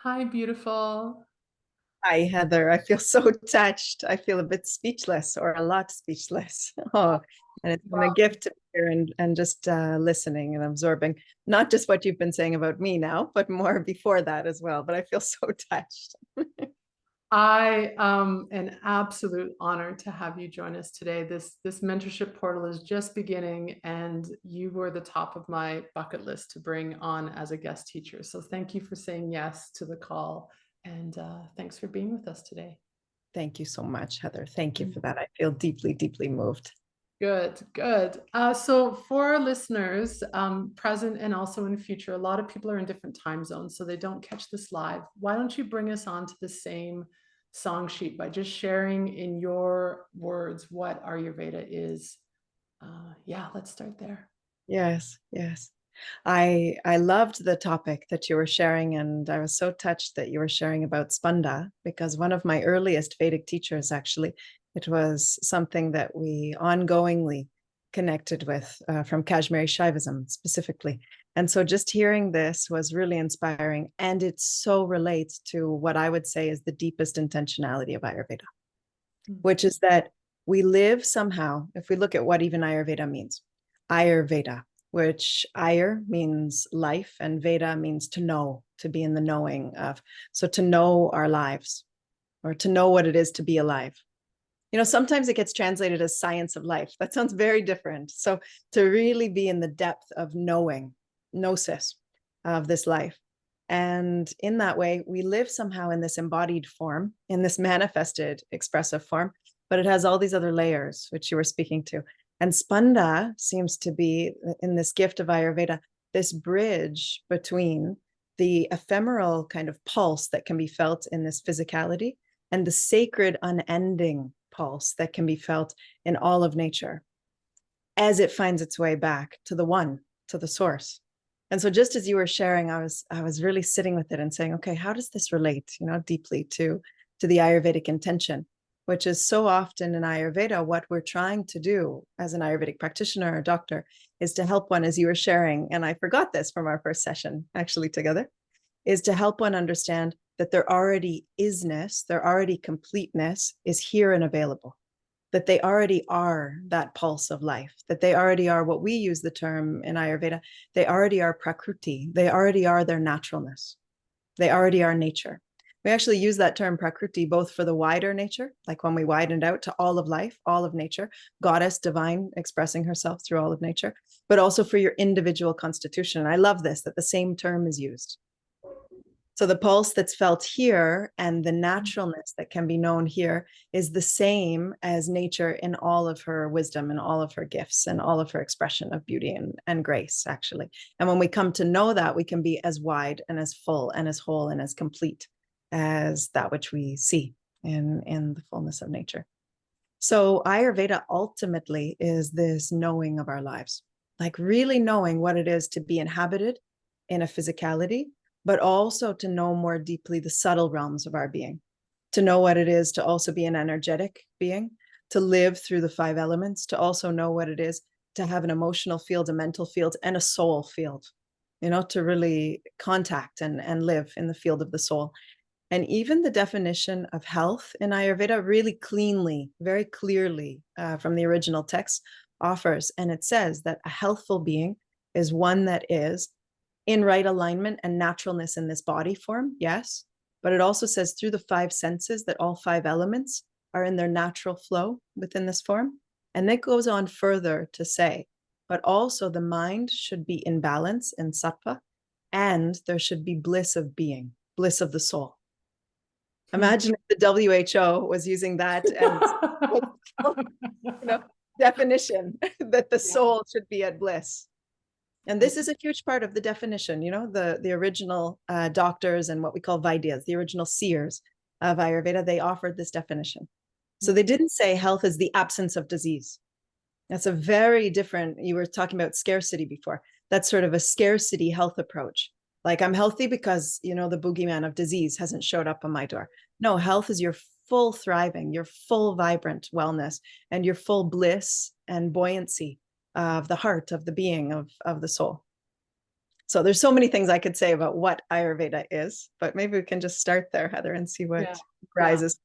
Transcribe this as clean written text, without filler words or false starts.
Hi, beautiful. Hi, Heather. I feel so touched. I feel a bit speechless or a lot speechless. Oh, and it's been a Well, gift to be here and just listening and absorbing not just what you've been saying about me now, but more before that as well. But I feel so touched. I an absolute honor to have you join us today. This mentorship portal is just beginning, and you were the top of my bucket list to bring on as a guest teacher. So thank you for saying yes to the call, and thanks for being with us today. Thank you so much, Heather. Thank you for that. I feel deeply, deeply moved. Good, good. So for our listeners, present and also in future, a lot of people are in different time zones, so they don't catch this live. Why don't you bring us on to the same song sheet by just sharing in your words what Ayurveda is? Yeah, let's start there. Yes, yes. I loved the topic that you were sharing, and I was so touched that you were sharing about Spanda because one of my earliest Vedic teachers, actually, it was something that we ongoingly connected with from Kashmiri Shaivism specifically. And so just hearing this was really inspiring, and it so relates to what I would say is the deepest intentionality of Ayurveda, which is that we live somehow, if we look at what even Ayurveda means, Ayurveda, which Ayur means life and Veda means to know, to be in the knowing of. So to know our lives or to know what it is to be alive. You know, sometimes it gets translated as science of life. That sounds very different. So to really be in the depth of knowing, gnosis of this life. And in that way, we live somehow in this embodied form, in this manifested expressive form, but it has all these other layers, which you were speaking to. And Spanda seems to be in this gift of Ayurveda, this bridge between the ephemeral kind of pulse that can be felt in this physicality and the sacred, unending pulse that can be felt in all of nature as it finds its way back to the one, to the source. And so just as you were sharing, I was really sitting with it and saying, okay, how does this relate, deeply to the Ayurvedic intention, which is so often in Ayurveda, what we're trying to do as an Ayurvedic practitioner or doctor is to help one, as you were sharing, and I forgot this from our first session actually together, is to help one understand that their already isness, their already completeness is here and available, that they already are that pulse of life, that they already are what we use the term in Ayurveda, they already are prakriti, they already are their naturalness, they already are nature. We actually use that term prakriti both for the wider nature, like when we widened out to all of life, all of nature, goddess divine expressing herself through all of nature, but also for your individual constitution. And I love this, that the same term is used. So the pulse that's felt here and the naturalness that can be known here is the same as nature in all of her wisdom and all of her gifts and all of her expression of beauty and grace, actually. And when we come to know that, we can be as wide and as full and as whole and as complete as that which we see in the fullness of nature. So Ayurveda ultimately is this knowing of our lives, like really knowing what it is to be inhabited in a physicality, but also to know more deeply the subtle realms of our being, to know what it is to also be an energetic being, to live through the five elements, to also know what it is to have an emotional field, a mental field, and a soul field, to really contact and live in the field of the soul. And even the definition of health in Ayurveda really cleanly, very clearly from the original text offers. And it says that a healthful being is one that is in right alignment and naturalness in this body form, yes. But it also says through the five senses that all five elements are in their natural flow within this form. And it goes on further to say, but also the mind should be in balance in sattva, and there should be bliss of being, bliss of the soul. Imagine if the WHO was using that as definition that the Yeah. soul should be at bliss. And this is a huge part of the definition, the original doctors and what we call Vaidyas, the original seers of Ayurveda, they offered this definition. So they didn't say health is the absence of disease. That's a very different, you were talking about scarcity before. That's sort of a scarcity health approach. Like I'm healthy because, the boogeyman of disease hasn't showed up on my door. No, health is your full thriving, your full vibrant wellness, and your full bliss and buoyancy of the heart, of the being, of the soul. So there's so many things I could say about what Ayurveda is, but maybe we can just start there, Heather, and see Yeah. what Yeah. rises.